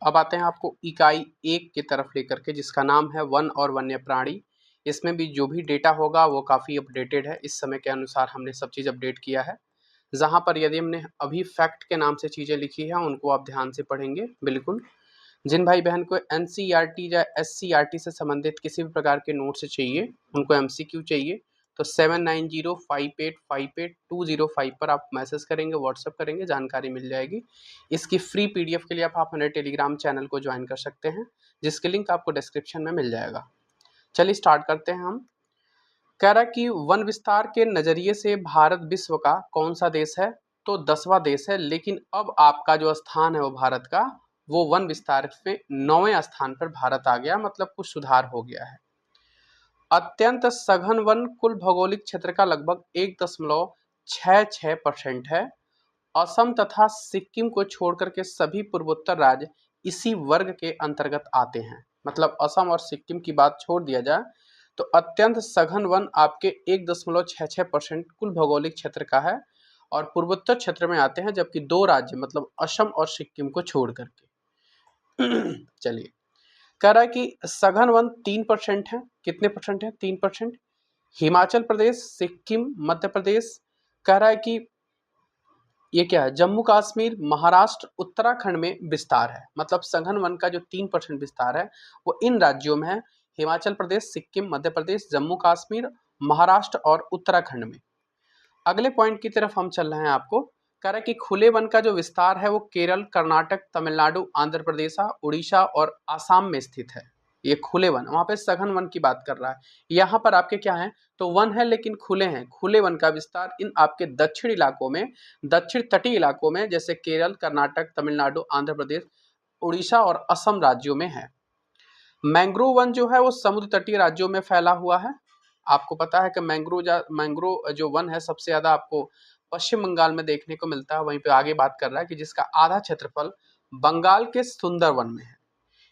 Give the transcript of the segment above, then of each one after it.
अब आते हैं आपको इकाई 1 की तरफ लेकर के, जिसका नाम है वन और वन्य प्राणी। इसमें भी जो भी डेटा होगा वो काफ़ी अपडेटेड है, इस समय के अनुसार हमने सब चीज़ अपडेट किया है। जहाँ पर यदि हमने अभी फैक्ट के नाम से चीज़ें लिखी हैं उनको आप ध्यान से पढ़ेंगे बिल्कुल। जिन भाई बहन को एनसीईआरटी या एससीईआरटी से संबंधित किसी भी प्रकार के नोट्स चाहिए, उनको एमसीक्यू चाहिए, तो 7905858205 पर आप मैसेज करेंगे, व्हाट्सएप करेंगे, जानकारी मिल जाएगी। इसकी फ्री पीडीएफ के लिए आप हमारे टेलीग्राम चैनल को ज्वाइन कर सकते हैं, जिसके लिंक आपको डिस्क्रिप्शन में मिल जाएगा। चलिए स्टार्ट करते हैं हम। कह रहा है कि वन विस्तार के नज़रिए से भारत विश्व का कौन सा देश है? तो 10वां देश है, लेकिन अब आपका जो स्थान है वो भारत का, वो वन विस्तार में 9वें स्थान पर भारत आ गया, मतलब कुछ सुधार हो गया है। अत्यंत सघन वन कुल भौगोलिक क्षेत्र का लगभग 1.66% है। असम तथा सिक्किम को छोड़कर के सभी पूर्वोत्तर राज्य इसी वर्ग के अंतर्गत आते हैं। मतलब असम और सिक्किम की बात छोड़ दिया जाए तो अत्यंत सघन वन आपके 1.66% कुल भौगोलिक क्षेत्र का है और पूर्वोत्तर क्षेत्र में आते हैं, जबकि 2 राज्य मतलब असम और सिक्किम को छोड़ करके। चलिए, कह रहा है कि सघन वन 3% है। कितने परसेंट है? 3%। हिमाचल प्रदेश, सिक्किम, मध्य प्रदेश, कह रहा है कि ये क्या है? जम्मू कश्मीर, महाराष्ट्र, उत्तराखंड में विस्तार है। मतलब सघन वन का जो 3% विस्तार है वो इन राज्यों में है, हिमाचल प्रदेश, सिक्किम, मध्य प्रदेश, जम्मू कश्मीर, महाराष्ट्र और उत्तराखंड में। अगले पॉइंट की तरफ हम चल रहे हैं। आपको कह रहा है कि खुले वन का जो विस्तार है वो केरल, कर्नाटक, तमिलनाडु, आंध्र प्रदेश, उड़ीसा और आसाम में स्थित है। ये खुले वन, वहां पे सघन वन की बात कर रहा है। यहाँ पर आपके क्या है? तो वन है लेकिन खुले हैं। खुले वन का विस्तार इन आपके दक्षिण इलाकों में, दक्षिण तटीय इलाकों में, जैसे केरल, कर्नाटक, तमिलनाडु, आंध्र प्रदेश, उड़ीसा और असम राज्यों में है। मैंग्रोव वन जो है वो समुद्र तटीय राज्यों में फैला हुआ है। आपको पता है कि मैंग्रोव जो वन है सबसे ज्यादा आपको पश्चिम बंगाल में देखने को मिलता है। वहीं पे आगे बात कर रहा है कि जिसका आधा क्षेत्रफल बंगाल के सुंदरवन में है।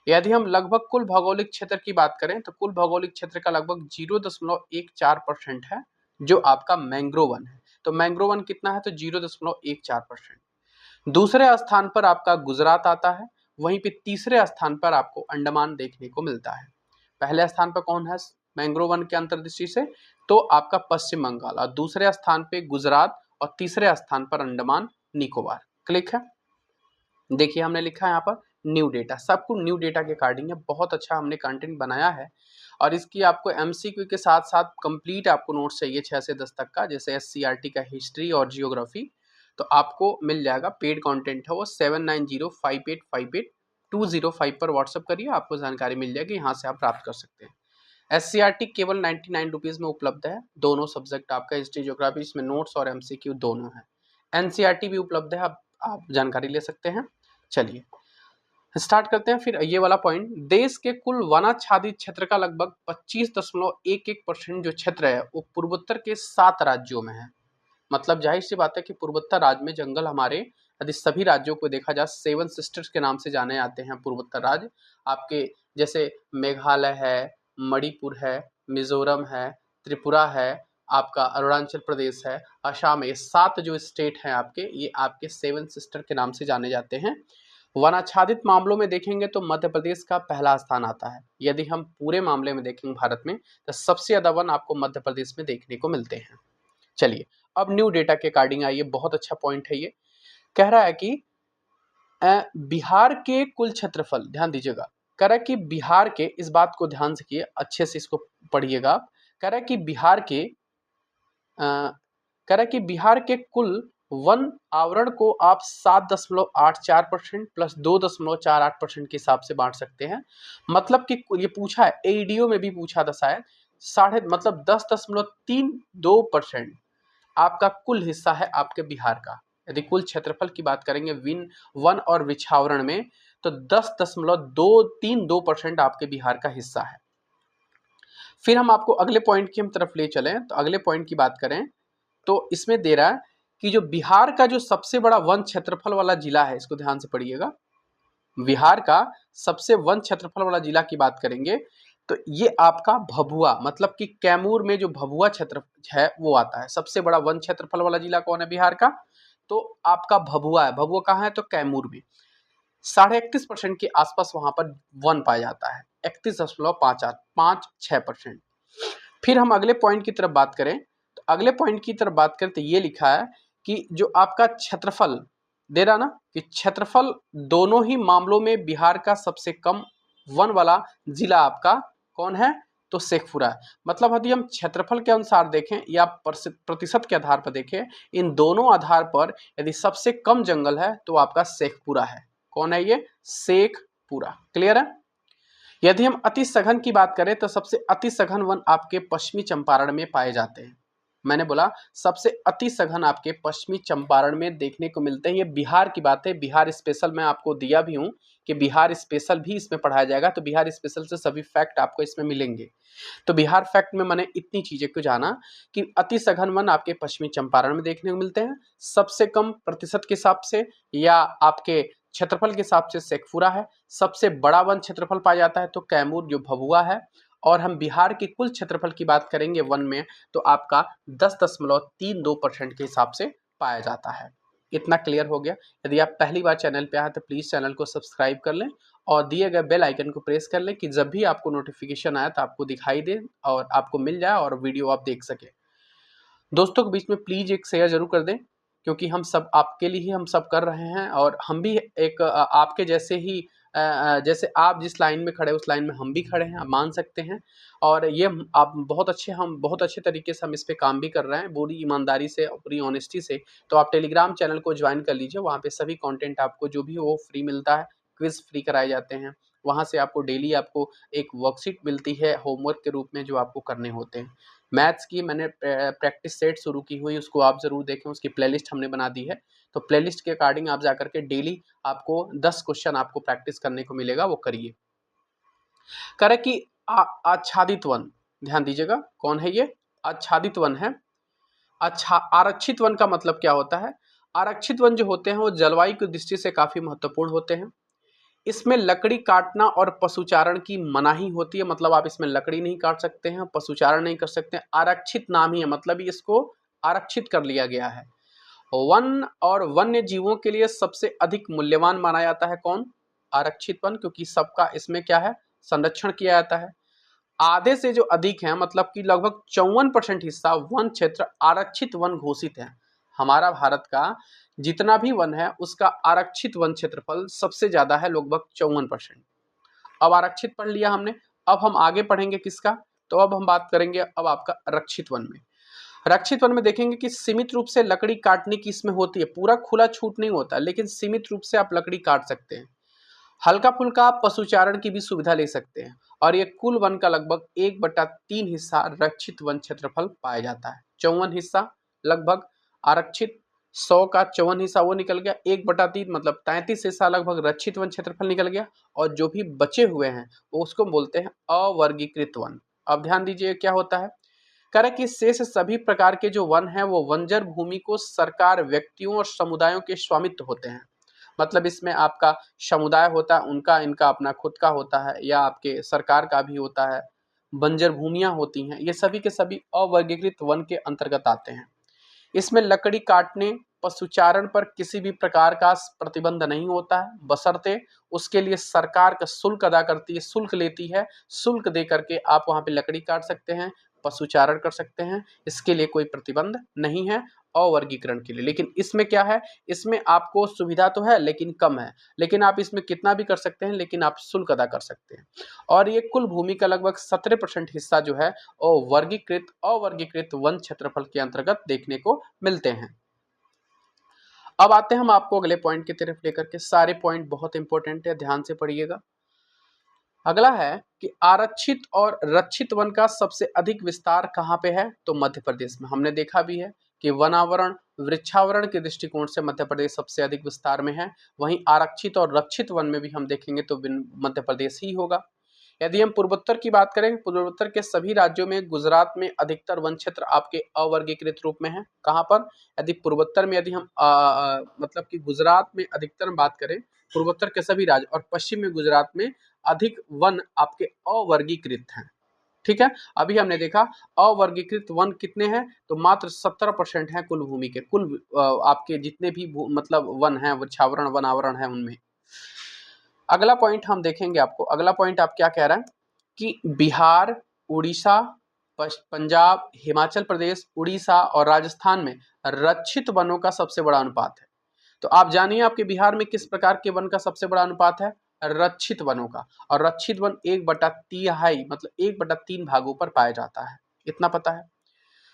यदि हम लगभग कुल भौगोलिक क्षेत्र की बात करें तो कुल भौगोलिक क्षेत्र का लगभग 0.14% है जो आपका मैंग्रोव वन है। तो मैंग्रोव वन कितना है? तो 0.14%। दूसरे स्थान पर आपका गुजरात आता है। वहीं पे तीसरे स्थान पर आपको अंडमान देखने को मिलता है। पहले स्थान पर कौन है मैंग्रोव वन के अंतर्दृष्टि से? तो आपका पश्चिम बंगाल, और दूसरे स्थान पे गुजरात और तीसरे स्थान पर अंडमान निकोबार। क्लिक है। देखिए हमने लिखा है यहाँ पर न्यू डेटा, सब कुछ न्यू डेटा के अकॉर्डिंग है। बहुत अच्छा हमने कंटेंट बनाया है और इसकी आपको एमसीक्यू के साथ साथ कंप्लीट आपको नोट्स चाहिए 6 से 10 तक का, जैसे एससीईआरटी का हिस्ट्री और जियोग्राफी, तो आपको मिल जाएगा। पेड कंटेंट है वो 7905858205 पर व्हाट्सअप करिए, आपको जानकारी मिल जाएगी, यहाँ से आप प्राप्त कर सकते हैं। एससीईआरटी केवल 99 रुपीज़ में उपलब्ध है। दोनों सब्जेक्ट आपका हिस्ट्री जियोग्राफी, इसमें नोट्स और एमसीक्यू दोनों है। एनसीईआरटी भी उपलब्ध है, आप जानकारी ले सकते हैं। चलिए स्टार्ट करते हैं फिर ये वाला पॉइंट। देश के कुल वनाच्छादित क्षेत्र का लगभग 25.11% जो क्षेत्र है वो पूर्वोत्तर के 7 राज्यों में है। मतलब जाहिर सी बात है कि पूर्वोत्तर राज्य में जंगल हमारे, यदि सभी राज्यों को देखा जाए 7 सिस्टर्स के नाम से जाने जाते हैं पूर्वोत्तर राज्य आपके, जैसे मेघालय है, मणिपुर है, मिजोरम है, त्रिपुरा है, आपका अरुणाचल प्रदेश है, असम है। ये 7 जो स्टेट हैं आपके, ये आपके 7 सिस्टर के नाम से जाने जाते हैं। वनाच्छादित मामलों में देखेंगे तो मध्य प्रदेश का पहला स्थान आता है। यदि हम पूरे मामले में देखेंगे भारत में तो सबसे ज्यादा वन आपको मध्य प्रदेश में देखने को मिलते हैं। चलिए अब न्यू डेटा के अकॉर्डिंग आइए, बहुत अच्छा पॉइंट है ये। कह रहा है कि बिहार के कुल क्षेत्रफल, ध्यान दीजिएगा, कह रहा है कि बिहार के, इस बात को ध्यान से किए, अच्छे से इसको पढ़िएगा आप। कह रहा है कि बिहार के कुल वन आवरण को आप 7.84% प्लस 2.48% के हिसाब से बांट सकते हैं। मतलब कि ये पूछा है, एईडीओ में भी पूछा था शायद, साढ़े मतलब 10.32% आपका कुल हिस्सा है आपके बिहार का। यदि कुल क्षेत्रफल की बात करेंगे वन और वृक्षावरण में, तो 10.232% आपके बिहार का हिस्सा है। फिर हम आपको अगले पॉइंट की हम तरफ ले चलें, तो अगले पॉइंट की बात करें तो इसमें दे रहा है कि जो बिहार का जो सबसे बड़ा वन क्षेत्रफल वाला जिला है, इसको ध्यान से पढ़िएगा। बिहार का सबसे वन क्षेत्रफल वाला जिला की बात करेंगे तो ये आपका भभुआ, मतलब कि कैमूर में जो भभुआ क्षेत्र है वो आता है। सबसे बड़ा वन क्षेत्रफल वाला जिला कौन है बिहार का? तो आपका भभुआ है। भभुआ कहाँ है? तो कैमूर में। 31.5% के आसपास वहां पर वन पाया जाता है, 31.58 फिर हम अगले पॉइंट की तरफ बात करें, तो अगले पॉइंट की तरफ बात करें तो ये लिखा है कि जो आपका क्षेत्रफल दे रहा ना, कि क्षेत्रफल दोनों ही मामलों में बिहार का सबसे कम वन वाला जिला आपका कौन है, तो शेखपुरा है। मतलब यदि हम क्षेत्रफल के अनुसार देखें या प्रतिशत के आधार पर देखें, इन दोनों आधार पर यदि सबसे कम जंगल है तो आपका शेखपुरा है। कौन है ये, शेखपुरा। क्लियर है। यदि हम अति सघन की बात करें तो सबसे अति सघन वन आपके पश्चिमी चंपारण में पाए जाते हैं। मैंने बोला सबसे अति सघन आपके पश्चिमी चंपारण में देखने को मिलते हैं। ये बिहार की बात है, बिहार स्पेशल मैं आपको दिया भी हूं कि बिहार स्पेशल भी इसमें पढ़ाया जाएगा, तो बिहार स्पेशल से सभी फैक्ट आपको इसमें मिलेंगे। तो बिहार फैक्ट में मैंने इतनी चीजें को जाना कि अति सघन वन आपके पश्चिमी चंपारण में देखने को मिलते हैं। सबसे कम प्रतिशत के हिसाब से या आपके क्षेत्रफल के हिसाब से शेखपुरा है। सबसे बड़ा वन क्षेत्रफल पाया जाता है तो कैमूर जो भभुआ है। और हम बिहार की कुल क्षेत्रफल की बात करेंगे वन में तो आपका 10.32% के हिसाब से पाया जाता है। इतना क्लियर हो गया। यदि आप पहली बार चैनल पे आए तो प्लीज़ चैनल को सब्सक्राइब कर लें और दिए गए बेल आइकन को प्रेस कर लें कि जब भी आपको नोटिफिकेशन आए तो आपको दिखाई दे और आपको मिल जाए और वीडियो आप देख सकें। दोस्तों के बीच में प्लीज़ एक शेयर जरूर कर दें, क्योंकि हम सब आपके लिए ही हम सब कर रहे हैं और हम भी एक आपके जैसे ही जैसे आप जिस लाइन में खड़े उस लाइन में हम भी खड़े हैं, आप मान सकते हैं। और ये आप हम बहुत अच्छे तरीके से हम इस पे काम भी कर रहे हैं, पूरी ईमानदारी से और पूरी ऑनेस्टी से। तो आप टेलीग्राम चैनल को ज्वाइन कर लीजिए, वहाँ पे सभी कंटेंट आपको जो भी वो फ्री मिलता है, क्विज फ्री कराए जाते हैं। वहाँ से आपको डेली आपको एक वर्कशीट मिलती है होमवर्क के रूप में जो आपको करने होते हैं। मैथ्स की मैंने प्रैक्टिस सेट शुरू की हुई, उसको आप ज़रूर देखें, उसकी प्लेलिस्ट हमने बना दी है। तो प्लेलिस्ट के अकॉर्डिंग आप जाकर के डेली आपको 10 क्वेश्चन आपको प्रैक्टिस करने को मिलेगा, वो करिए। करें कि आच्छादित वन, ध्यान दीजिएगा कौन है ये, आच्छादित वन है। अच्छा, आरक्षित वन का मतलब क्या होता है, आरक्षित वन जो होते हैं वो जलवायु की दृष्टि से काफ़ी महत्वपूर्ण होते हैं। इसमें लकड़ी काटना और पशुचारण की मनाही होती है, मतलब आप इसमें लकड़ी नहीं काट सकते हैं, पशुचारण नहीं कर सकते हैं। आरक्षित नाम ही है, मतलब इसको आरक्षित कर लिया गया है। वन और वन्य जीवों के लिए सबसे अधिक मूल्यवान माना जाता है कौन, आरक्षित वन, क्योंकि सबका इसमें क्या है, संरक्षण किया जाता है। आधे से जो अधिक है, मतलब कि लगभग 54% हिस्सा वन क्षेत्र आरक्षित वन घोषित है। हमारा भारत का जितना भी वन है उसका आरक्षित वन क्षेत्रफल सबसे ज्यादा है, लगभग 54%। अब आरक्षित पढ़ लिया हमने, अब हम आगे पढ़ेंगे किसका, तो अब हम बात करेंगे अब आपका रक्षित वन में। रक्षित वन में देखेंगे कि सीमित रूप से लकड़ी काटने की इसमें होती है, पूरा खुला छूट नहीं होता, लेकिन सीमित रूप से आप लकड़ी काट सकते हैं। हल्का फुल्का आप पशुचारण की भी सुविधा ले सकते हैं। और ये कुल वन का लगभग 1/3 हिस्सा रक्षित वन क्षेत्रफल पाया जाता है। 54 हिस्सा लगभग आरक्षित, 100 का 54 हिस्सा वो निकल गया, 1/3 मतलब 33 हिस्सा लगभग रक्षित वन क्षेत्रफल निकल गया। और जो भी बचे हुए हैं वो उसको बोलते हैं अवर्गीकृत वन। अब ध्यान दीजिए क्या होता है, करें कि शेष सभी प्रकार के जो वन हैं वो बंजर भूमि को सरकार, व्यक्तियों और समुदायों के स्वामित्व होते हैं। मतलब इसमें आपका समुदाय होता है, उनका इनका अपना खुद का होता है, या आपके सरकार का भी होता है। बंजर भूमियां होती हैं, ये सभी के सभी अवर्गीकृत वन के अंतर्गत आते हैं। इसमें लकड़ी काटने, पशुचारण पर किसी भी प्रकार का प्रतिबंध नहीं होता है, बशर्ते उसके लिए सरकार का शुल्क अदा करती है, शुल्क लेती है। शुल्क दे करके आप वहां पे लकड़ी काट सकते हैं, पशुचारण कर सकते हैं, इसके लिए कोई प्रतिबंध नहीं है अवर्गीकरण के लिए। लेकिन इसमें क्या है, इसमें आपको सुविधा तो है लेकिन कम है, लेकिन आप इसमें कितना भी कर सकते हैं, लेकिन आप शुल्क अदा कर सकते हैं। और ये कुल भूमि का लगभग 17% हिस्सा जो है अवर्गीकृत वन क्षेत्रफल के अंतर्गत देखने को मिलते हैं। अब आते हैं हम आपको अगले पॉइंट की तरफ लेकर के, सारे पॉइंट बहुत इंपॉर्टेंट है, ध्यान से पढ़िएगा। अगला है कि आरक्षित और रक्षित वन का सबसे अधिक विस्तार कहाँ पे है, तो मध्य प्रदेश में। हमने देखा भी है कि वनावरण, वृक्षावरण के दृष्टिकोण से मध्य प्रदेश सबसे अधिक विस्तार में है। वहीं आरक्षित और रक्षित वन में भी हम देखेंगे तो मध्य प्रदेश ही होगा। यदि हम पूर्वोत्तर की बात करें, पूर्वोत्तर के सभी राज्यों में गुजरात में अधिकतर वन क्षेत्र आपके अवर्गीकृत रूप में है। कहाँ पर, यदि पूर्वोत्तर में यदि हम मतलब कि गुजरात में अधिकतर बात करें, पूर्वोत्तर के सभी राज्य और पश्चिम में गुजरात में अधिक वन आपके अवर्गीकृत हैं। ठीक है, अभी हमने देखा अवर्गीकृत वन कितने हैं, तो मात्र 17% है कुल भूमि के, कुल आपके जितने भी मतलब वन है, वृक्षावरण वनावरण है उनमें। अगला पॉइंट हम देखेंगे आपको, अगला पॉइंट आप क्या कह रहा है कि बिहार, उड़ीसा, पंजाब, हिमाचल प्रदेश, उड़ीसा और राजस्थान में रक्षित वनों का सबसे बड़ा अनुपात है। तो आप जानिए आपके बिहार में किस प्रकार के वन का सबसे बड़ा अनुपात है, रक्षित वनों का। और रक्षित वन 1/3 मतलब 1/3 भागों पर पाया जाता है, इतना पता है।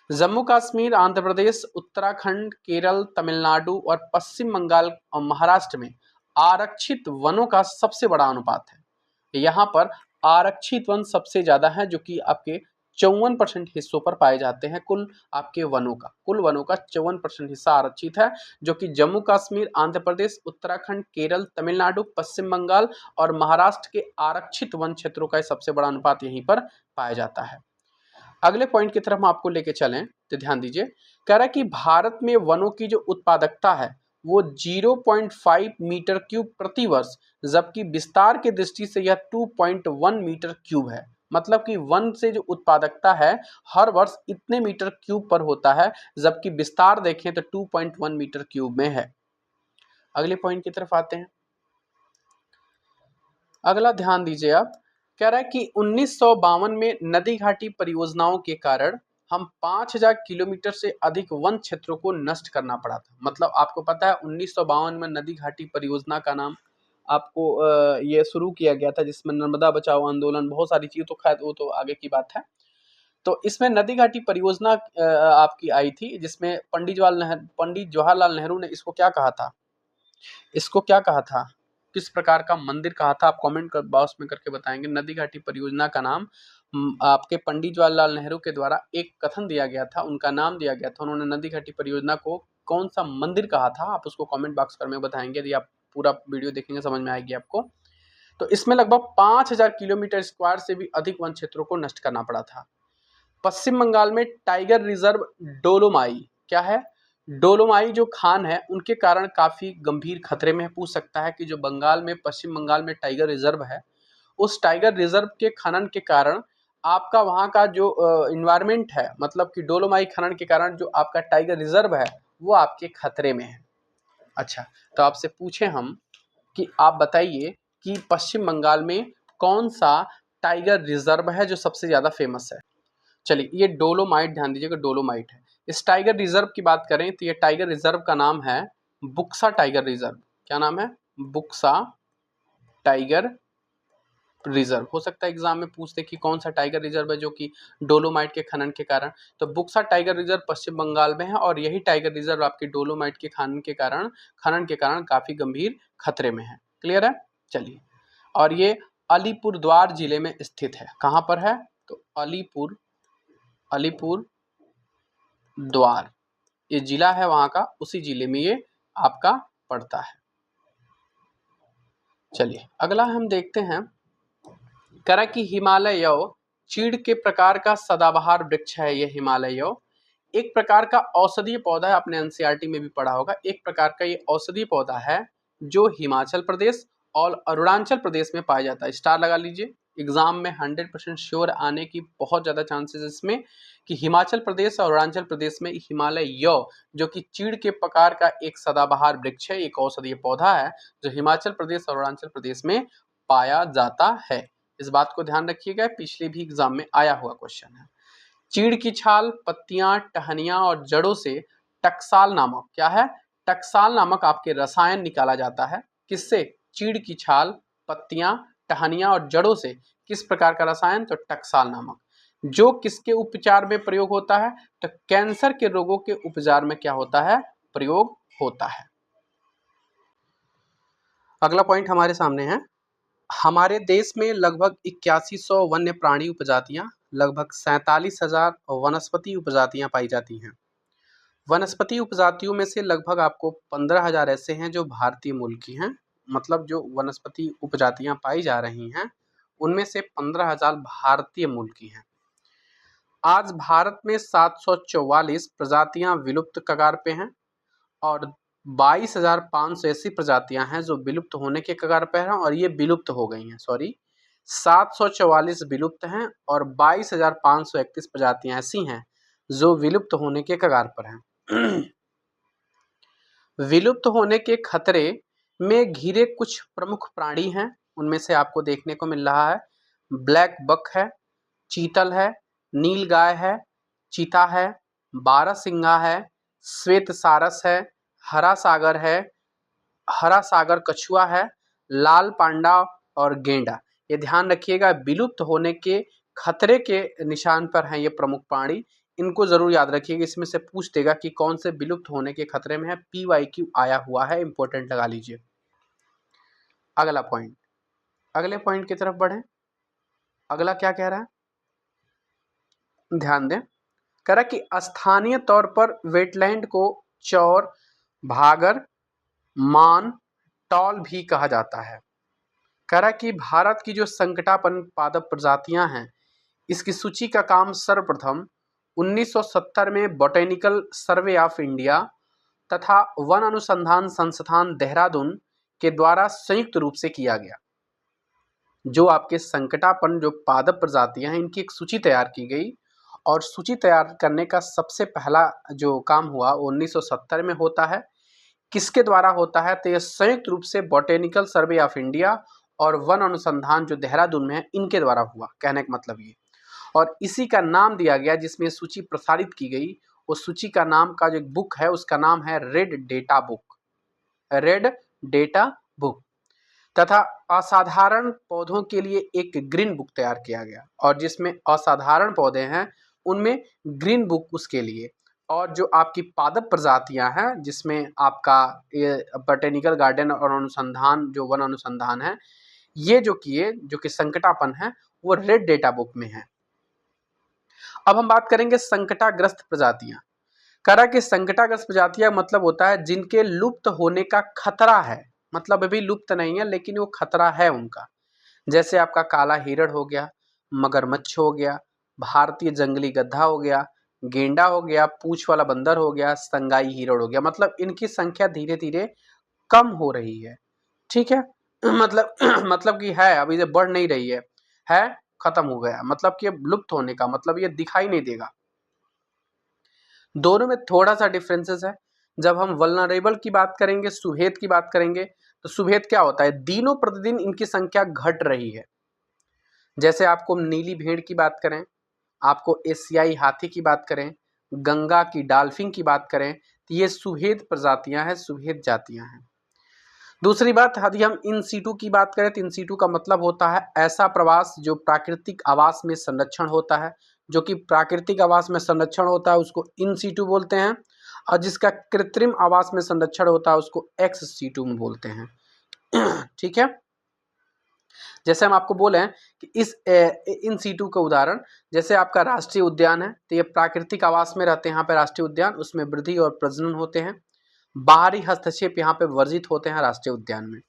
जम्मू कश्मीर, आंध्र प्रदेश, उत्तराखंड, केरल, तमिलनाडु और पश्चिम बंगाल और महाराष्ट्र में आरक्षित वनों का सबसे बड़ा अनुपात है। यहाँ पर आरक्षित वन सबसे ज्यादा है, जो कि आपके 54% हिस्सों पर पाए जाते हैं। कुल आपके वनों का, कुल वनों का 54% हिस्सा आरक्षित है, जो कि जम्मू कश्मीर, आंध्र प्रदेश, उत्तराखंड, केरल, तमिलनाडु, पश्चिम बंगाल और महाराष्ट्र के आरक्षित वन क्षेत्रों का सबसे बड़ा अनुपात यहीं पर पाया जाता है। अगले पॉइंट की तरफ हम आपको लेके चलें तो ध्यान दीजिए, कह रहा है कि भारत में वनों की जो उत्पादकता है वो 0.5 मीटर क्यूब प्रति वर्ष, जबकि विस्तार की दृष्टि से यह 2.1 मीटर क्यूब है। मतलब कि वन से जो उत्पादकता है हर वर्ष इतने मीटर क्यूब पर होता है, जबकि विस्तार देखें तो 2.1 मीटर क्यूब में है। अगले पॉइंट की तरफ आते हैं। अगला ध्यान दीजिए आप, कह रहा है कि 1952 में नदी घाटी परियोजनाओं के कारण हम 5000 किलोमीटर से अधिक वन क्षेत्रों को नष्ट करना पड़ा था। मतलब आपको पता है 1952 में नदी घाटी परियोजना का नाम आपको ये शुरू किया गया था, जिसमें नर्मदा बचाओ आंदोलन, बहुत सारी चीज, तो खैर वो तो आगे की बात है। तो इसमें नदी घाटी परियोजना आपकी आई थी, जिसमें पंडित जवाहरलाल नेहरू ने इसको क्या कहा था, इसको क्या कहा था, किस प्रकार का मंदिर कहा था, आप कमेंट कर बॉक्स में करके बताएंगे। नदी घाटी परियोजना का नाम आपके पंडित जवाहरलाल नेहरू के द्वारा एक कथन दिया गया था, उनका नाम दिया गया था। उन्होंने नदी घाटी परियोजना को कौन सा मंदिर कहा था, आप उसको कमेंट बॉक्स में बताएंगे। यदि आप पूरा वीडियो देखेंगे समझ में आएगी आपको। तो इसमें लगभग 5000 किलोमीटर स्क्वायर से भी अधिक वन क्षेत्रों को नष्ट करना पड़ा था। पश्चिम बंगाल में टाइगर रिजर्व डोलोमाई, क्या है, डोलोमाई जो खान है उनके कारण काफी गंभीर खतरे में है। पूछ सकता है कि जो बंगाल में, पश्चिम बंगाल में टाइगर रिजर्व है, उस टाइगर रिजर्व के खनन के कारण आपका वहां का जो इन्वायरमेंट है, मतलब कि डोलोमाई खनन के कारण जो आपका टाइगर रिजर्व है वो आपके खतरे में है। अच्छा, तो आपसे पूछे हम कि आप बताइए कि पश्चिम बंगाल में कौन सा टाइगर रिजर्व है जो सबसे ज्यादा फेमस है। चलिए, ये डोलोमाइट, ध्यान दीजिएगा डोलोमाइट है। इस टाइगर रिजर्व की बात करें तो ये टाइगर रिजर्व का नाम है बुक्सा टाइगर रिजर्व। क्या नाम है, बुक्सा टाइगर रिजर्व। हो सकता है एग्जाम में पूछते कि कौन सा टाइगर रिजर्व है जो कि डोलोमाइट के खनन के कारण, तो बुक्सा टाइगर रिजर्व पश्चिम बंगाल में है, और यही टाइगर रिजर्व आपके डोलोमाइट के खनन के कारण काफी गंभीर खतरे में है। क्लियर है। चलिए, और ये अलीपुरद्वार जिले में स्थित है। कहाँ पर है, तो अलीपुर द्वार ये जिला है वहां का, उसी जिले में ये आपका पड़ता है। चलिए, अगला हम देखते हैं, करा कि हिमालय चीड़ के प्रकार का सदाबहार वृक्ष है। ये हिमालय एक प्रकार का औषधीय पौधा है, आपने एनसीईआरटी में भी पढ़ा होगा। एक प्रकार का ये औषधीय पौधा है जो हिमाचल प्रदेश और अरुणाचल प्रदेश में पाया जाता है। स्टार लगा लीजिए, एग्जाम में 100% श्योर आने की बहुत ज्यादा चांसेस इसमें कि हिमाचल प्रदेश और अरुणाचल प्रदेश में हिमालय जो कि चीड़ के प्रकार का एक सदाबहार वृक्ष है, एक औषधीय पौधा है जो हिमाचल प्रदेश और अरुणाचल प्रदेश में पाया जाता है। इस बात को ध्यान रखिएगा, पिछले भी एग्जाम में आया हुआ क्वेश्चन है। चीड़ की छाल, पत्तियां, टहनियां और जड़ों से टकसाल नामक, क्या है, टकसाल नामक आपके रसायन निकाला जाता है। किससे, चीड़ की छाल, पत्तियां, टहनियां और जड़ों से किस प्रकार का रसायन, तो टकसाल नामक, जो किसके उपचार में प्रयोग होता है, तो कैंसर के रोगों के उपचार में क्या होता है, प्रयोग होता है। अगला पॉइंट हमारे सामने है, हमारे देश में लगभग 8100 वन्य प्राणी उपजातियां, लगभग 47,000 वनस्पति उपजातियां पाई जाती हैं। वनस्पति उपजातियों में से लगभग आपको 15,000 ऐसे हैं जो भारतीय मूल की हैं। मतलब जो वनस्पति उपजातियां पाई जा रही हैं उनमें से 15,000 भारतीय मूल की हैं। आज भारत में 744 प्रजातियां विलुप्त कगार पे हैं और 22,500 ऐसी प्रजातियां हैं जो विलुप्त होने के कगार पर हैं और ये विलुप्त हो गई हैं। 744 विलुप्त हैं और 22,531 प्रजातियां ऐसी हैं जो विलुप्त होने के कगार पर हैं। विलुप्त होने के खतरे में घिरे कुछ प्रमुख प्राणी हैं उनमें से आपको देखने को मिल रहा है ब्लैक बक है, चीतल है, नील गाय है, चीता है, बारहसिंगा है, श्वेत सारस है, हरा सागर है, हरा सागर कछुआ है, लाल पांडा और गेंडा। ये ध्यान रखिएगा, विलुप्त होने के खतरे के निशान पर हैं ये प्रमुख प्राणी। इनको जरूर याद रखिएगा, इसमें से पूछ देगा कि कौन से विलुप्त होने के खतरे में है। PYQ आया हुआ है, इंपॉर्टेंट लगा लीजिए। अगला पॉइंट, अगले पॉइंट की तरफ बढ़े। अगला क्या कह रहा है, ध्यान दें। कह रहा है कि स्थानीय तौर पर वेटलैंड को चौर, भागर, मान, टॉल भी कहा जाता है। कह रहा है कि भारत की जो संकटापन्न पादप प्रजातियां हैं, इसकी सूची का काम सर्वप्रथम 1970 में बॉटेनिकल सर्वे ऑफ इंडिया तथा वन अनुसंधान संस्थान देहरादून के द्वारा संयुक्त रूप से किया गया। जो आपके संकटापन्न जो पादप प्रजातियां हैं, इनकी एक सूची तैयार की गई और सूची तैयार करने का सबसे पहला जो काम हुआ वो 1970 में होता है। किसके द्वारा होता है, तो यह संयुक्त रूप से बॉटेनिकल सर्वे ऑफ इंडिया और वन अनुसंधान जो देहरादून में है, इनके द्वारा हुआ। कहने का मतलब ये, और इसी का नाम दिया गया जिसमें सूची प्रसारित की गई, उस सूची का नाम का जो एक बुक है उसका नाम है red data book, red data book. तथा असाधारण पौधों के लिए एक ग्रीन बुक तैयार किया गया, और जिसमें असाधारण पौधे हैं उनमें ग्रीन बुक उसके लिए। और जो आपकी पादप प्रजातियां हैं, जिसमें आपका ये बॉटेनिकल गार्डन और अनुसंधान जो वन अनुसंधान है, ये जो कि संकटापन्न है, वो रेड डेटा बुक में है। अब हम बात करेंगे संकटाग्रस्त प्रजातियां। करा कि संकटाग्रस्त प्रजातियां मतलब होता है जिनके लुप्त होने का खतरा है, मतलब अभी लुप्त नहीं है लेकिन वो खतरा है उनका। जैसे आपका काला हिरण हो गया, मगरमच्छ हो गया, भारतीय जंगली गधा हो गया, गेंडा हो गया, पूंछ वाला बंदर हो गया, संगाई हिरण हो गया। मतलब इनकी संख्या धीरे धीरे कम हो रही है। ठीक है मतलब मतलब कि है, अभी ये बढ़ नहीं रही है खत्म हो गया, मतलब कि अब लुप्त होने का मतलब ये दिखाई नहीं देगा। दोनों में थोड़ा सा डिफरेंसेस है। जब हम वल्नरेबल की बात करेंगे, सुभेद की बात करेंगे, तो सुभेद क्या होता है, दिनों प्रतिदिन इनकी संख्या घट रही है। जैसे आपको नीली भेड़ की बात करें, आपको एशियाई हाथी की बात करें, गंगा की डाल्फिन की बात करें, तो ये सुभेद प्रजातियां हैं, सुभेद जातियां हैं। दूसरी बात, यदि हम इन सीटू की बात करें तो इन सीटू का मतलब होता है ऐसा प्रवास जो प्राकृतिक आवास में संरक्षण होता है। जो कि प्राकृतिक आवास में संरक्षण होता है उसको इन सीटू बोलते हैं, और जिसका कृत्रिम आवास में संरक्षण होता है उसको एक्स सीटू में बोलते हैं। ठीक है, जैसे हम आपको बोले कि इस इन सीटू का उदाहरण, जैसे आपका राष्ट्रीय उद्यान है, तो ये प्राकृतिक आवास में रहते हैं। यहाँ पे राष्ट्रीय उद्यान, उसमें वृद्धि और प्रजनन होते हैं। बाहरी हस्तक्षेप यहाँ पे वर्जित होते हैं राष्ट्रीय उद्यान में।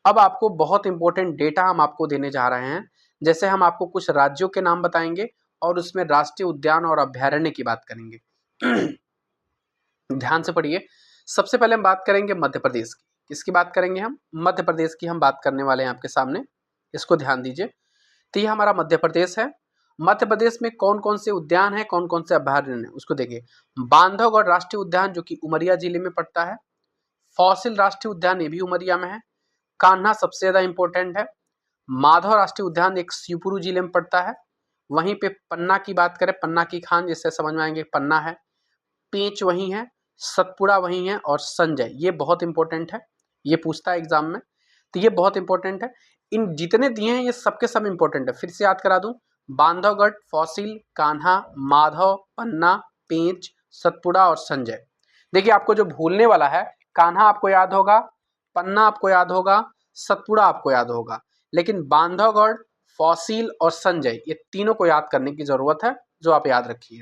अब आपको बहुत इंपॉर्टेंट डेटा हम आपको देने जा रहे हैं। जैसे हम आपको कुछ राज्यों के नाम बताएंगे और उसमें राष्ट्रीय उद्यान और अभ्यारण्य की बात करेंगे। ध्यान से पढ़िए। सबसे पहले हम बात करेंगे मध्य प्रदेश की। किसकी बात करेंगे हम, मध्य प्रदेश की हम बात करने वाले हैं आपके सामने, इसको ध्यान दीजिए। तो ये हमारा मध्य प्रदेश है। मध्य प्रदेश में कौन कौन से उद्यान है, कौन कौन से अभ्यारण्य है, उसको देखिए। बांधवगढ़ राष्ट्रीय उद्यान जो कि उमरिया जिले में पड़ता है। फॉसिल राष्ट्रीय उद्यान ये भी उमरिया में है। कान्हा सबसे ज्यादा इंपॉर्टेंट है। माधव राष्ट्रीय उद्यान एक शिवपुरी जिले में पड़ता है। वहीं पे पन्ना की बात करें, पन्ना की खान, जिससे समझ में आएंगे पन्ना है। पेंच वही है, सतपुड़ा वही है, और संजय, ये बहुत इंपॉर्टेंट है, ये पूछता है एग्जाम में, तो ये बहुत इंपॉर्टेंट है। इन जितने दिए हैं ये सबके सब इंपॉर्टेंट है। फिर से याद करा दूं, बांधवगढ़, फॉसिल, कान्हा, माधव, पन्ना, पेंच, सतपुड़ा और संजय। देखिए आपको जो भूलने वाला है, कान्हा आपको याद होगा, पन्ना आपको याद होगा, सतपुड़ा आपको याद होगा, लेकिन बांधवगढ़, फॉसिल और संजय, ये तीनों को याद करने की जरूरत है, जो आप याद रखिए।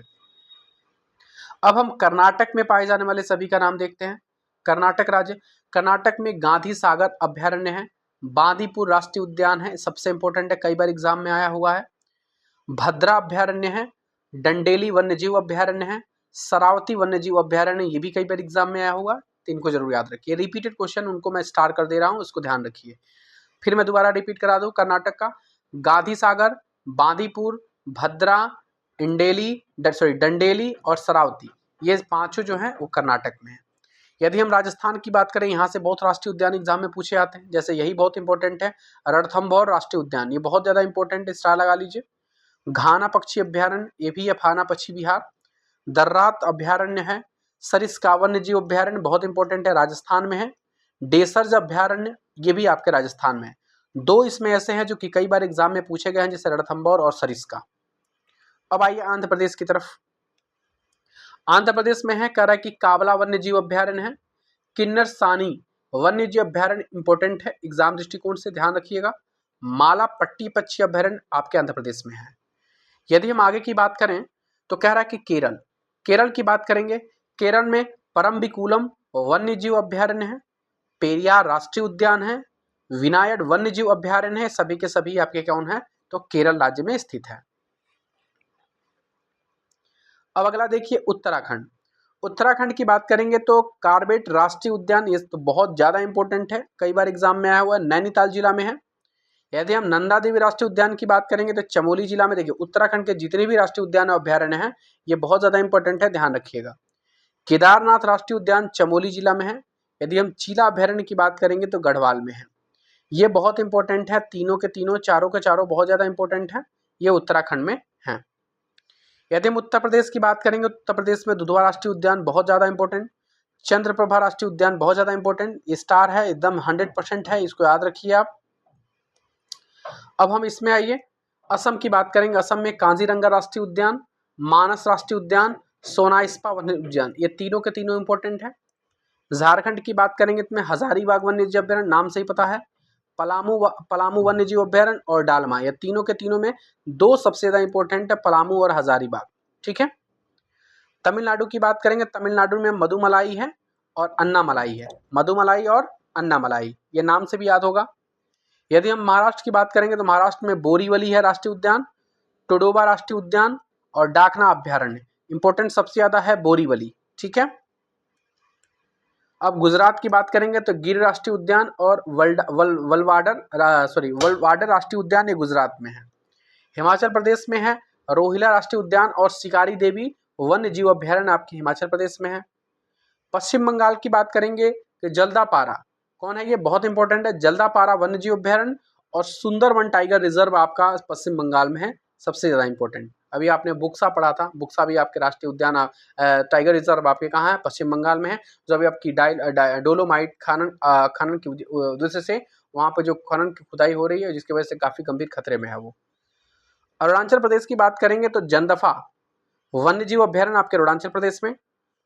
अब हम कर्नाटक में पाए जाने वाले सभी का नाम देखते हैं। कर्नाटक राज्य, कर्नाटक में गांधी सागर अभ्यारण्य है, बांदीपुर राष्ट्रीय उद्यान है, सबसे इंपॉर्टेंट है, कई बार एग्जाम में आया हुआ है। भद्रा अभ्यारण्य है, डंडेली वन्यजीव अभ्यारण्य है, शरावती वन्यजीव अभ्यारण्य, ये भी कई बार एग्जाम में आया हुआ, तो इनको जरूर याद रखिए। रिपीटेड क्वेश्चन उनको मैं स्टार कर दे रहा हूँ, उसको ध्यान रखिए। फिर मैं दोबारा रिपीट करा दूं, कर्नाटक का गांधी सागर, बांदीपुर, भद्रा, डंडेली और शरावती, ये पांचों जो हैं वो कर्नाटक में है। यदि हम राजस्थान की बात करें, यहाँ से बहुत राष्ट्रीय उद्यान एग्जाम में पूछे आते हैं, जैसे यही बहुत इंपॉर्टेंट है, रणथंभौर राष्ट्रीय उद्यान, ये बहुत ज्यादा इंपॉर्टेंट है, स्टार लगा लीजिए। घाना पक्षी अभ्यारण्य, ये भी है फाना पक्षी विहार। दर्रात अभ्यारण्य है। सरिस्का वन्य जीव अभ्यारण्य बहुत इंपॉर्टेंट है, राजस्थान में है। डेसर्ज अभ्यारण्य, ये भी आपके राजस्थान में है। दो इसमें ऐसे हैं जो कि कई बार एग्जाम में पूछे गए हैं, जैसे रणथंभौर और सरिस्का। अब आइए आंध्र प्रदेश की तरफ। आंध्र प्रदेश में है, कह रहा है कि कावला वन्य जीव अभ्यारण्य है। किन्नर सानी वन्य जीव अभ्यारण्य इंपॉर्टेंट है, एग्जाम दृष्टिकोण से ध्यान रखिएगा। माला पट्टी पक्षी अभ्यारण्य आपके आंध्र प्रदेश में है। यदि हम आगे की बात करें तो कह रहा है कि केरल, केरल की बात करेंगे। केरल में परम्बिकुलम वन्य जीव अभ्यारण्य है। पेरियार राष्ट्रीय उद्यान है। विनायड वन्य जीव अभ्यारण्य है। सभी के सभी आपके कौन है, तो केरल राज्य में स्थित है। अब अगला देखिए उत्तराखंड। उत्तराखंड की बात करेंगे तो कार्बेट राष्ट्रीय उद्यान, ये तो बहुत ज्यादा इंपॉर्टेंट है, कई बार एग्जाम में आया हुआ है, नैनीताल जिला में है। यदि हम नंदा देवी राष्ट्रीय उद्यान की बात करेंगे तो चमोली जिला में। देखिए उत्तराखंड के जितने भी राष्ट्रीय उद्यान और अभ्यारण्य हैं, ये बहुत ज्यादा इंपॉर्टेंट है, ध्यान रखिएगा। केदारनाथ राष्ट्रीय उद्यान चमोली जिला में है। यदि हम चीला अभ्यारण्य की बात करेंगे तो गढ़वाल में है। ये बहुत इंपॉर्टेंट है, तीनों के तीनों, चारों के चारों बहुत ज्यादा इंपॉर्टेंट है, ये उत्तराखंड में है। यदि हम उत्तर प्रदेश की बात करेंगे, उत्तर प्रदेश में दुधवा राष्ट्रीय उद्यान बहुत ज्यादा इंपॉर्टेंट, चंद्रप्रभा राष्ट्रीय उद्यान बहुत ज्यादा इंपॉर्टेंट, स्टार है, एकदम 100% है, इसको याद रखिए आप। अब हम इसमें आइए असम की बात करेंगे। असम में काजीरंगा राष्ट्रीय उद्यान, मानस राष्ट्रीय उद्यान, सोनाइस्पा वन्य उद्यान, ये तीनों के तीनों इंपॉर्टेंट है। झारखंड की बात करेंगे तो हजारीबाग वन्य जीव अभ्यारण्य, नाम से ही पता है, पलामू वन्य जीव अभ्यारण्य और डालमा, ये तीनों के तीनों में दो सबसे ज्यादा इंपॉर्टेंट है, पलामू और हजारीबाग। ठीक है। तमिलनाडु की बात करेंगे, तमिलनाडु में मधुमलाई है और अन्नामलाई है। मधुमलाई और अन्नामलाई, ये नाम से भी याद होगा। यदि हम महाराष्ट्र की बात करेंगे तो महाराष्ट्र में बोरीवली है राष्ट्रीय उद्यान, टोडोबा राष्ट्रीय उद्यान और डाकना अभ्यारण्य। इंपॉर्टेंट सबसे ज्यादा है बोरीवली। ठीक है। अब गुजरात की बात करेंगे तो गिर राष्ट्रीय उद्यान और वलवाडर राष्ट्रीय उद्यान, ये गुजरात में है। हिमाचल प्रदेश में है रोहिला राष्ट्रीय उद्यान और शिकारी देवी वन्य जीव अभ्यारण्य आपके हिमाचल प्रदेश में है। पश्चिम बंगाल की बात करेंगे कि जल्दापारा, कौन है ये, बहुत इंपॉर्टेंट है, जल्दापारा वन्य जीव अभ्यारण्य और सुंदरवन टाइगर रिजर्व आपका पश्चिम बंगाल में है, सबसे ज्यादा इंपॉर्टेंट। अभी आपने बुक्सा पढ़ा था, बुक्सा भी आपके राष्ट्रीय उद्यान टाइगर रिजर्व आपके कहाँ है, पश्चिम बंगाल में है। जो अभी आपकी डोलोमाइट खनन की उद्देश्य से वहां पर जो खनन की खुदाई हो रही है, जिसकी वजह से काफी गंभीर खतरे में है वो। अरुणाचल प्रदेश की बात करेंगे तो जंदफा वन्य जीव अभ्यारण्य आपके अरुणाचल प्रदेश में।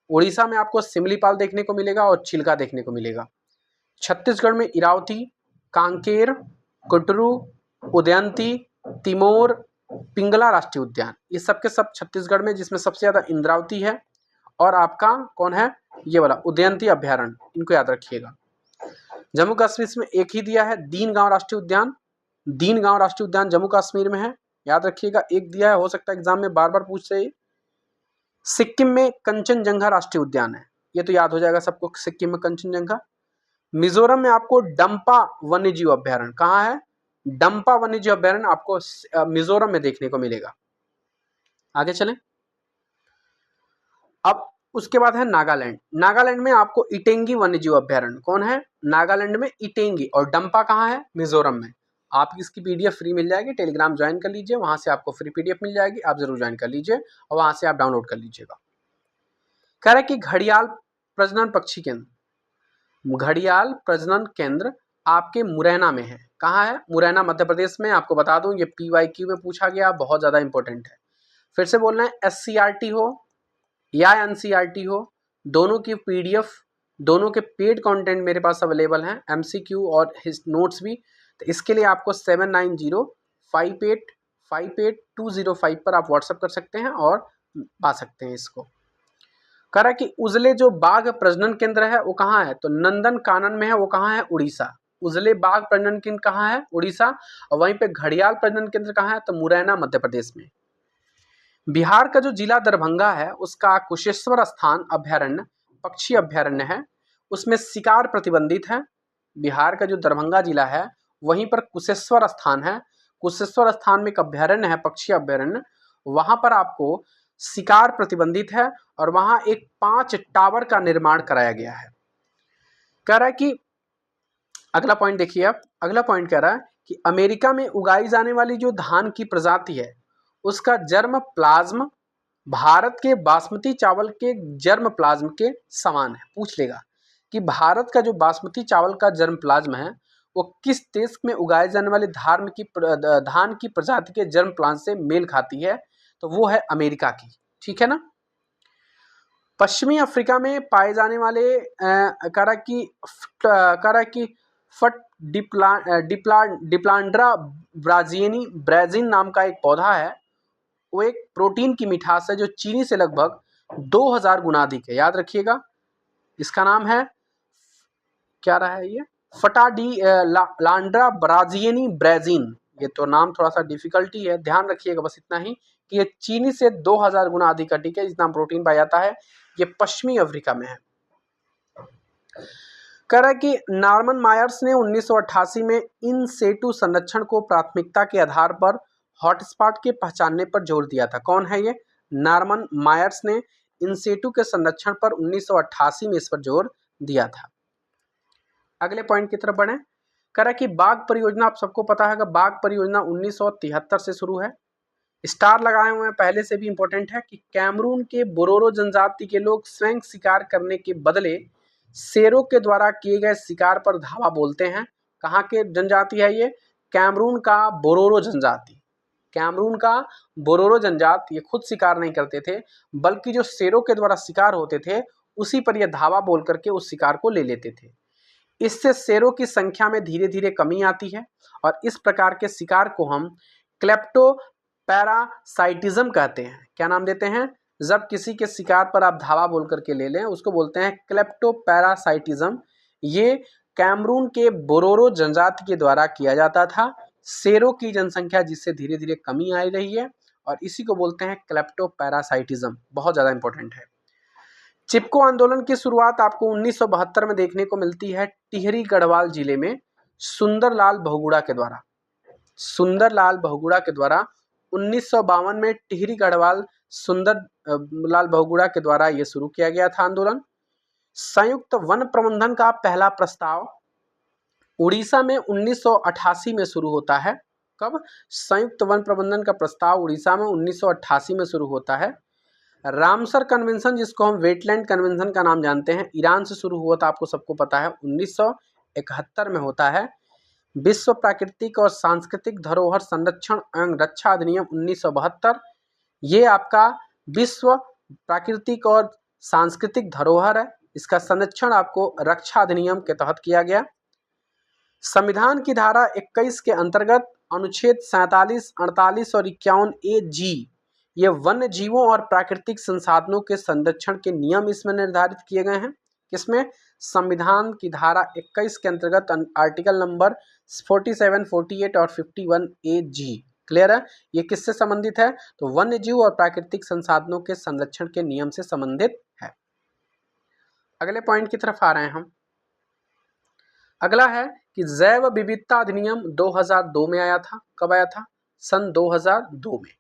उड़ीसा में आपको सिमलीपाल देखने को मिलेगा और चिल्का देखने को मिलेगा। छत्तीसगढ़ में इरावती, कांकेर, कुटरू, उदयंती, तिमोर, पिंगला राष्ट्रीय उद्यान, ये सब के सब छत्तीसगढ़ में, जिसमें सबसे ज्यादा इंद्रावती है और आपका कौन है, ये वाला उदयंती अभ्यारण्य, इनको याद रखिएगा। जम्मू कश्मीर में एक ही दिया है, दीन गांव राष्ट्रीय उद्यान, दीन गांव राष्ट्रीय उद्यान जम्मू कश्मीर में है, याद रखिएगा, एक दिया है, हो सकता है एग्जाम में बार बार पूछ रहे। सिक्किम में कंचनजंगा राष्ट्रीय उद्यान है, ये तो याद हो जाएगा सबको, सिक्किम में कंचनजंगा। मिजोरम में आपको डंपा वन्यजीव अभ्यारण्य, कहाँ है, डंपा वन्यजीव अभ्यारण्य आपको मिजोरम में देखने को मिलेगा। आगे चलें। अब उसके बाद है नागालैंड। नागालैंड में आपको इटेंगी वन्यजीव अभ्यारण्य, कौन है, नागालैंड में इटेंगी, और डंपा कहाँ है, मिजोरम में। आप इसकी पीडीएफ फ्री मिल जाएगी, टेलीग्राम ज्वाइन कर लीजिए, वहां से आपको फ्री पीडीएफ मिल जाएगी, आप जरूर ज्वाइन कर लीजिए और वहां से आप डाउनलोड कर लीजिएगा। कह रहा है कि घड़ियाल प्रजनन पक्षी केंद्र, घड़ियाल प्रजनन केंद्र आपके मुरैना में है, कहाँ है, मुरैना मध्य प्रदेश में। आपको बता दूं ये PYQ में पूछा गया, बहुत ज्यादा इंपॉर्टेंट है। फिर से बोलना है, SCRT हो या NCRT हो, दोनों की PDF, दोनों के पेड कंटेंट मेरे पास अवेलेबल हैं, MCQ और हिज नोट्स भी। तो इसके लिए आपको 7905858205 पर आप व्हाट्सएप कर सकते हैं और पा सकते हैं इसको। कह रहा है कि उजले जो बाघ प्रजनन केंद्र है वो कहाँ है, तो नंदन कानन में है, वो कहाँ है, उड़ीसा। उजले बाघ प्रजनन केंद्र कहाँ है, उड़ीसा। और वहीं पे घड़ियाल प्रजनन केंद्र कहाँ है, तो मुरैना मध्य प्रदेश में। बिहार का जो जिला दरभंगा है, उसका कुशेश्वर स्थान अभ्यारण्य पक्षी अभ्यारण्य है, उसमें शिकार प्रतिबंधित है। बिहार का जो दरभंगा जिला है वहीं पर कुशेश्वर स्थान है, कुशेश्वर स्थान में एक अभ्यारण्य है, पक्षी अभ्यारण्य, वहां पर आपको शिकार प्रतिबंधित है और वहां एक 5 टावर का निर्माण कराया गया है। कह रहा है कि अगला पॉइंट देखिए आप, अगला पॉइंट कह रहा है कि अमेरिका में उगाई जाने वाली जो धान की प्रजाति है उसका जर्म प्लाज्म भारत के बासमती चावल के जर्म प्लाज्म के समान है। पूछ लेगा कि भारत का जो बासमती चावल का जर्म प्लाज्म है वो किस देश में उगाए जाने वाले धान की प्रजाति के जर्म प्लाज्म से मेल खाती है, तो वो है अमेरिका की। ठीक है ना। पश्चिमी अफ्रीका में पाए जाने वाले फट डिप्लांड्रा ब्राजीन नाम का एक पौधा है। वो एक प्रोटीन की मिठास है जो चीनी से लगभग 2000 गुना अधिक है। याद रखिएगा, इसका नाम है, क्या रहा है ये, लांड्रा ब्राजीन। ये तो नाम थोड़ा सा डिफिकल्टी है, ध्यान रखिएगा बस इतना ही कि ये चीनी से 2000 गुना अधिक अधिक है, जितना प्रोटीन पाया जाता है। ये पश्चिमी अफ्रीका में है। कह रहा है कि नॉर्मन मायर्स ने 1988 में इन सेटू संरक्षण को प्राथमिकता के आधार पर हॉटस्पॉट के पहचानने पर जोर दिया था। कौन है ये? नॉर्मन मायर्स ने इन सेटू के संरक्षण पर 1988 में इस पर जोर दिया था। अगले पॉइंट की तरफ बढ़े। कह रहा है कि बाघ परियोजना, आप सबको पता है कि बाघ परियोजना 1973 से शुरू है। स्टार लगाए हुए हैं, पहले से भी इंपॉर्टेंट है कि कैमरून के बोरोरो जनजाति के लोग स्वयं शिकार करने के बदले शेरों के द्वारा किए गए शिकार पर धावा बोलते हैं। कहाँ के जनजाति है ये? कैमरून का बोरोरो जनजाति। कैमरून का बोरोरो जनजाति ये खुद शिकार नहीं करते थे, बल्कि जो शेरों के द्वारा शिकार होते थे उसी पर यह धावा बोल करके उस शिकार को ले लेते थे। इससे शेरों की संख्या में धीरे धीरे कमी आती है और इस प्रकार के शिकार को हम क्लेप्टोपैरासाइटिज्म कहते हैं। क्या नाम देते हैं? जब किसी के शिकार पर आप धावा बोल करके ले लें उसको बोलते हैं क्लेप्टोपैरासाइटिज्म। ये कैमरून के बोरोरो जनजाति के द्वारा किया जाता था। शेरों की जनसंख्या जिससे धीरे धीरे कमी आ रही है और इसी को बोलते हैं क्लेप्टोपैरासाइटिज्म। बहुत ज़्यादा इंपॉर्टेंट है। चिपको आंदोलन की शुरुआत आपको 1972 में देखने को मिलती है टिहरी गढ़वाल जिले में सुंदरलाल बहुगुणा के द्वारा। सुंदरलाल बहुगुणा के द्वारा 1952 में टिहरी गढ़वाल सुंदरलाल बहुगुणा के द्वारा यह शुरू किया गया था आंदोलन। संयुक्त वन प्रबंधन का पहला प्रस्ताव उड़ीसा में 1988 में शुरू होता है। कब? संयुक्त वन प्रबंधन का प्रस्ताव उड़ीसा में 1988 में शुरू होता है। रामसर कन्वेंशन, जिसको हम वेटलैंड कन्वेंशन का नाम जानते हैं, ईरान से शुरू हुआ था, आपको सबको पता है, 1971 में होता है। विश्व प्राकृतिक और सांस्कृतिक धरोहर संरक्षण एवं रक्षा अधिनियम 1972, ये आपका विश्व प्राकृतिक और सांस्कृतिक धरोहर है, इसका संरक्षण आपको रक्षा अधिनियम के तहत किया गया। संविधान की धारा 21 के अंतर्गत अनुच्छेद 47, 48 और 51A(g) ये वन्य जीवों और प्राकृतिक संसाधनों के संरक्षण के नियम इसमें निर्धारित किए गए हैं। किसमें? संविधान की धारा 21 के अंतर्गत आर्टिकल नंबर 47, 48 और 51A(g). क्लियर है? ये किससे संबंधित है? तो वन्य जीव और प्राकृतिक संसाधनों के संरक्षण के नियम से संबंधित है। अगले पॉइंट की तरफ आ रहे हैं हम। अगला है कि जैव विविधता अधिनियम 2002 में आया था। कब आया था? सन 2002 में।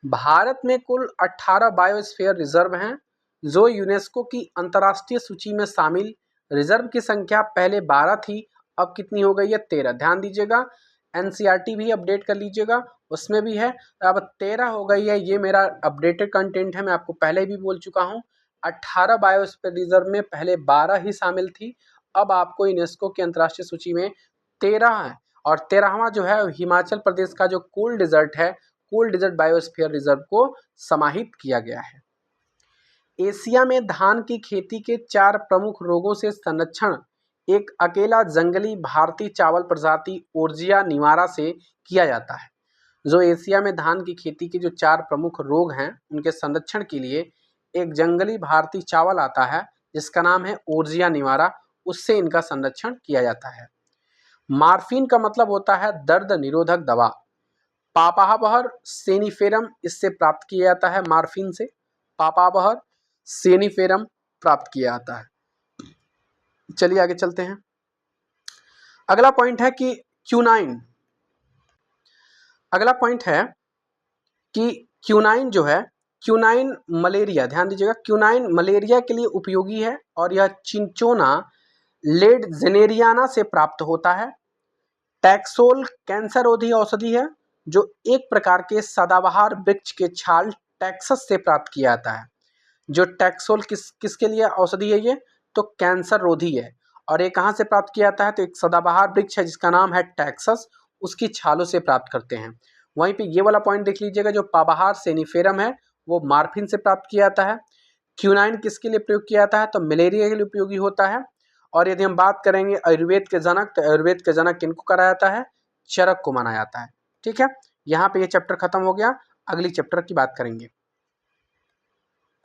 भारत में कुल 18 बायोस्फीयर रिजर्व हैं जो यूनेस्को की अंतर्राष्ट्रीय सूची में शामिल। रिजर्व की संख्या पहले 12 थी, अब कितनी हो गई है? 13। ध्यान दीजिएगा, एनसीईआरटी भी अपडेट कर लीजिएगा, उसमें भी है, अब 13 हो गई है। ये मेरा अपडेटेड कंटेंट है, मैं आपको पहले भी बोल चुका हूँ। 18 बायोस्फीयर रिजर्व में पहले 12 ही शामिल थी, अब आपको यूनेस्को की अंतर्राष्ट्रीय सूची में 13 है। और 13वां जो है हिमाचल प्रदेश का जो कोल डिजर्ट है, कोल डिजर्ट बायोस्फीयर रिजर्व को समाहित किया गया है। एशिया में धान की खेती के 4 प्रमुख रोगों से संरक्षण एक अकेला जंगली भारतीय चावल प्रजाति ओर्जिया निवारा से किया जाता है। जो एशिया में धान की खेती के जो 4 प्रमुख रोग हैं उनके संरक्षण के लिए एक जंगली भारतीय चावल आता है जिसका नाम है ओर्जिया निवारा, उससे इनका संरक्षण किया जाता है। मार्फिन का मतलब होता है दर्द निरोधक दवा। पापाहबहर सेनिफेरम इससे प्राप्त किया जाता है, मार्फिन से पापाहबहर सेनिफेरम प्राप्त किया जाता है। चलिए आगे चलते हैं। अगला पॉइंट है कि क्यूनाइन। अगला पॉइंट है कि क्यूनाइन जो है, क्यूनाइन मलेरिया, ध्यान दीजिएगा, क्यूनाइन मलेरिया के लिए उपयोगी है और यह चिंचोना लेड जेनेरियाना से प्राप्त होता है। टैक्सोल कैंसर रोधी औषधि है जो एक प्रकार के सदाबहार वृक्ष के छाल टैक्सस से प्राप्त किया जाता है। जो टैक्सोल किसके लिए औषधि है, ये तो कैंसर रोधी है। और ये कहाँ से प्राप्त किया जाता है, तो एक सदाबहार वृक्ष है जिसका नाम है टैक्सस, उसकी छालों से प्राप्त करते हैं। वहीं पे ये वाला पॉइंट देख लीजिएगा, जो पाबाहार सेनिफेरम है वो मार्फिन से प्राप्त किया जाता है। क्यूनाइन किसके लिए प्रयोग किया जाता है, तो मलेरिया के लिए उपयोगी होता है। और यदि हम बात करेंगे आयुर्वेद के जनक, तो आयुर्वेद के जनक किनको कहा जाता है, चरक को माना जाता है। ठीक है, यहाँ पे ये चैप्टर खत्म हो गया, अगली चैप्टर की बात करेंगे।